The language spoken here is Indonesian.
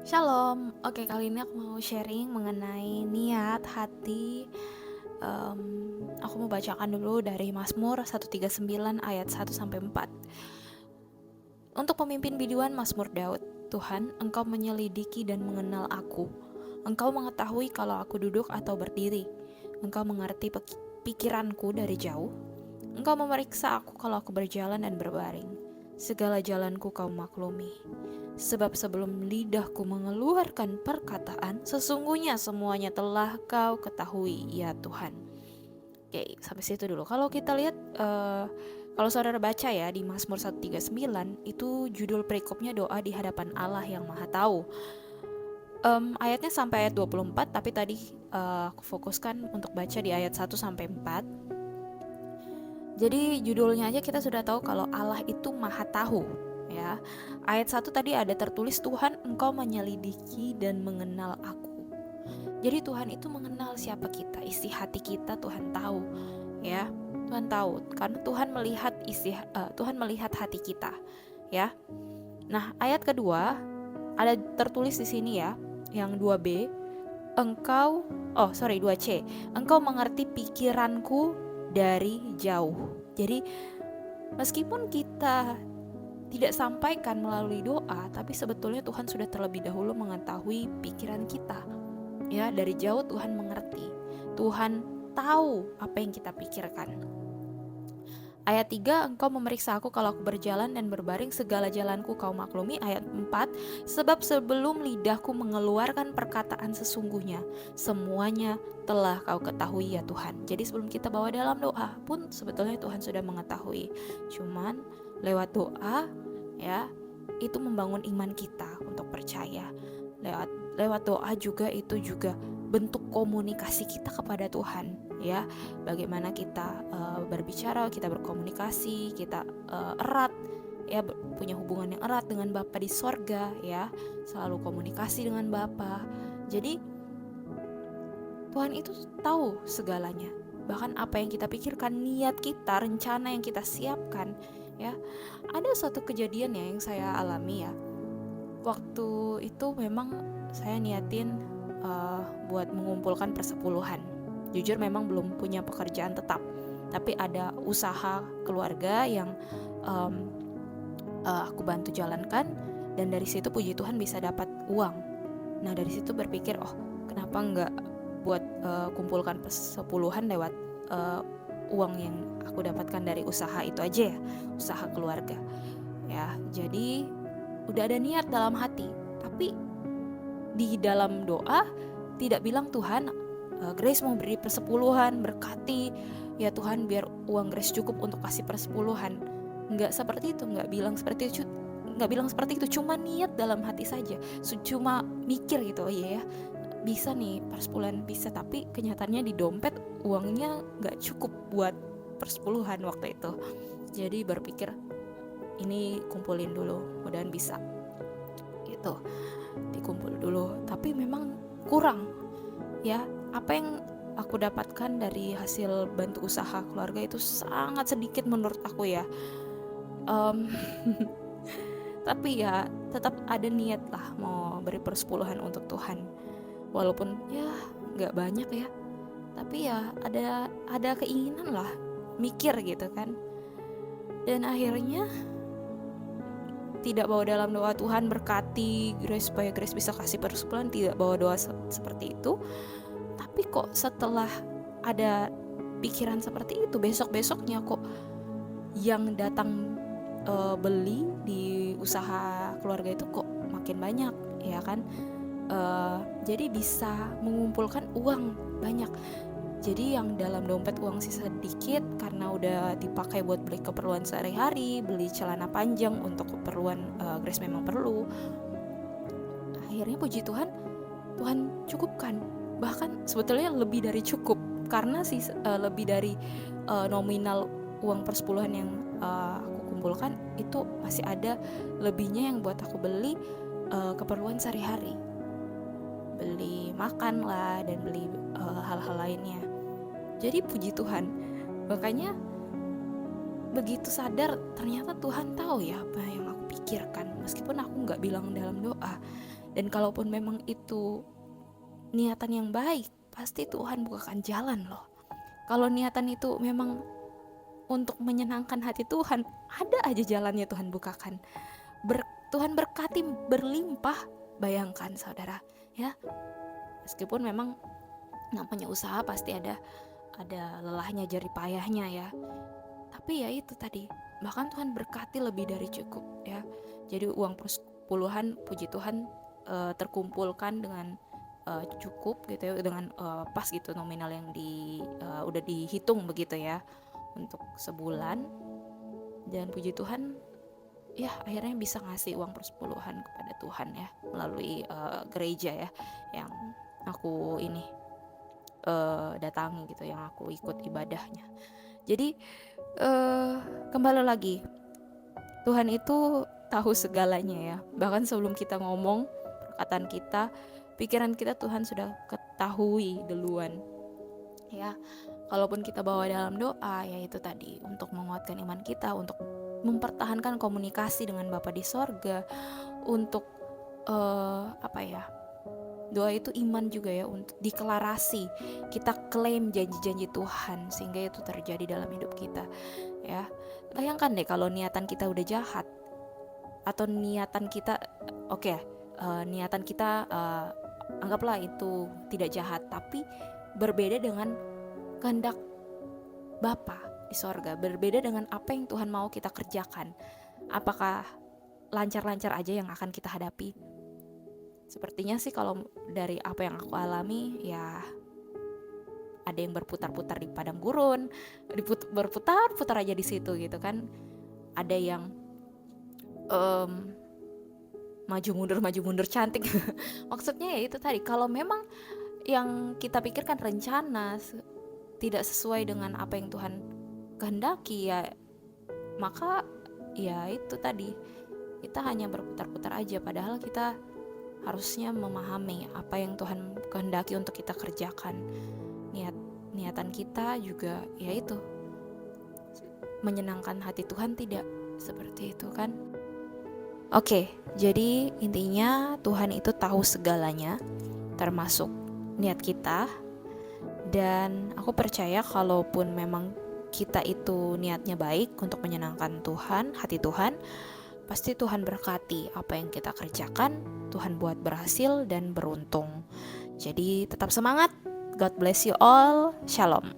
Shalom, oke kali ini aku mau sharing mengenai niat hati. Aku mau bacakan dulu dari Mazmur 139 ayat 1-4. Untuk pemimpin biduan Mazmur Daud, Tuhan, Engkau menyelidiki dan mengenal aku. Engkau mengetahui kalau aku duduk atau berdiri. Engkau mengerti pikiranku dari jauh. Engkau memeriksa aku kalau aku berjalan dan berbaring. Segala jalanku kau maklumi. Sebab sebelum lidahku mengeluarkan perkataan, sesungguhnya semuanya telah kau ketahui, ya Tuhan. Oke, sampai situ dulu. Kalau kita lihat, kalau saudara baca ya di Mazmur 139, itu judul perikopnya doa di hadapan Allah yang Maha Tahu. Ayatnya sampai ayat 24, tapi tadi aku fokuskan untuk baca di ayat 1-4. Jadi judulnya aja kita sudah tahu kalau Allah itu Maha Tahu, ya. Ayat 1 tadi ada tertulis, Tuhan, Engkau menyelidiki dan mengenal aku. Jadi Tuhan itu mengenal siapa kita, isi hati kita Tuhan tahu, ya. Tuhan tahu karena Tuhan melihat hati kita, ya. Nah, ayat kedua ada tertulis di sini ya, yang 2B, 2C. Engkau mengerti pikiranku dari jauh. Jadi meskipun kita tidak sampaikan melalui doa, tapi sebetulnya Tuhan sudah terlebih dahulu mengetahui pikiran kita. Ya, dari jauh Tuhan mengerti. Tuhan tahu apa yang kita pikirkan. Ayat 3, Engkau memeriksa aku kalau aku berjalan dan berbaring, segala jalanku kau maklumi. Ayat 4, sebab sebelum lidahku mengeluarkan perkataan sesungguhnya, semuanya telah kau ketahui ya Tuhan. Jadi sebelum kita bawa dalam doa pun sebetulnya Tuhan sudah mengetahui. Cuman lewat doa, ya, itu membangun iman kita untuk percaya. Lewat doa juga itu juga bentuk komunikasi kita kepada Tuhan, ya. Bagaimana kita berbicara, kita berkomunikasi, kita erat, ya, punya hubungan yang erat dengan Bapa di sorga, ya, selalu komunikasi dengan Bapa. Jadi Tuhan itu tahu segalanya, bahkan apa yang kita pikirkan, niat kita, rencana yang kita siapkan, ya. Ada suatu kejadian ya yang saya alami, ya. Waktu itu memang saya niatin buat mengumpulkan persepuluhan. Jujur memang belum punya pekerjaan tetap, tapi ada usaha keluarga yang aku bantu jalankan, dan dari situ puji Tuhan bisa dapat uang. Nah, dari situ berpikir, oh, kenapa nggak buat kumpulkan persepuluhan lewat uang yang aku dapatkan dari usaha itu aja, ya, usaha keluarga, ya. Jadi udah ada niat dalam hati, tapi di dalam doa tidak bilang, Tuhan, Grace mau beri persepuluhan, berkati ya Tuhan biar uang Grace cukup untuk kasih persepuluhan. Nggak seperti itu, nggak bilang seperti itu, cuma niat dalam hati saja, cuma mikir gitu, oh iya ya, bisa nih persepuluhan, bisa, tapi kenyataannya di dompet uangnya nggak cukup buat persepuluhan waktu itu. Jadi berpikir, ini kumpulin dulu, mudahan bisa gitu, dikumpul dulu, tapi memang kurang, ya. Apa yang aku dapatkan dari hasil bantu usaha keluarga itu sangat sedikit menurut aku, ya. Tapi ya tetap ada niat lah mau beri persepuluhan untuk Tuhan, walaupun ya nggak banyak, ya, tapi ya ada keinginan lah, mikir gitu kan. Dan akhirnya tidak bawa dalam doa, Tuhan berkati Grace supaya Grace bisa kasih persepuluhan, tidak bawa doa seperti itu. Tapi kok setelah ada pikiran seperti itu, besok-besoknya kok yang datang beli di usaha keluarga itu kok makin banyak, ya kan. Jadi bisa mengumpulkan uang banyak. Jadi yang dalam dompet uang sisa sedikit karena udah dipakai buat beli keperluan sehari-hari, beli celana panjang untuk keperluan Grace memang perlu. Akhirnya puji Tuhan, Tuhan cukupkan. Bahkan sebetulnya lebih dari cukup, karena lebih dari nominal uang persepuluhan yang aku kumpulkan itu masih ada lebihnya yang buat aku beli keperluan sehari-hari, beli makan lah dan beli hal-hal lainnya. Jadi puji Tuhan, makanya begitu sadar ternyata Tuhan tahu ya apa yang aku pikirkan, meskipun aku nggak bilang dalam doa. Dan kalaupun memang itu niatan yang baik, pasti Tuhan bukakan jalan loh. Kalau niatan itu memang untuk menyenangkan hati Tuhan, ada aja jalannya Tuhan bukakan. Tuhan berkati berlimpah. Bayangkan saudara, ya. Meskipun memang namanya usaha pasti ada lelahnya, jerih payahnya ya. Tapi ya itu tadi, bahkan Tuhan berkati lebih dari cukup ya. Jadi uang persepuluhan, puji Tuhan, terkumpulkan dengan cukup gitu ya, dengan pas gitu nominal yang udah dihitung begitu ya untuk sebulan. Dan puji Tuhan ya akhirnya bisa ngasih uang persepuluhan kepada Tuhan ya melalui gereja ya yang aku ini datangi gitu, yang aku ikut ibadahnya. Jadi kembali lagi, Tuhan itu tahu segalanya ya. Bahkan sebelum kita ngomong, perkataan kita, pikiran kita Tuhan sudah ketahui duluan ya. Kalaupun kita bawa dalam doa, ya itu tadi, untuk menguatkan iman kita, untuk mempertahankan komunikasi dengan Bapa di sorga, untuk doa itu iman juga ya, untuk deklarasi, kita klaim janji-janji Tuhan sehingga itu terjadi dalam hidup kita ya. Bayangkan deh kalau niatan kita udah jahat, atau niatan kita niatan kita anggaplah itu tidak jahat, tapi berbeda dengan kehendak Bapa di sorga, berbeda dengan apa yang Tuhan mau kita kerjakan. Apakah lancar-lancar aja yang akan kita hadapi? Sepertinya sih kalau dari apa yang aku alami ya, ada yang berputar-putar di padang gurun, berputar-putar aja di situ gitu kan. Ada yang maju mundur cantik. Maksudnya ya itu tadi, kalau memang yang kita pikirkan rencana tidak sesuai dengan apa yang Tuhan kehendaki ya, maka ya itu tadi, kita hanya berputar-putar aja, padahal kita harusnya memahami apa yang Tuhan kehendaki untuk kita kerjakan. Niatan kita juga yaitu menyenangkan hati Tuhan, tidak seperti itu kan. Oke, jadi intinya Tuhan itu tahu segalanya, termasuk niat kita. Dan aku percaya kalaupun memang kita itu niatnya baik untuk menyenangkan Tuhan, hati Tuhan, pasti Tuhan berkati apa yang kita kerjakan, Tuhan buat berhasil dan beruntung. Jadi tetap semangat, God bless you all, Shalom.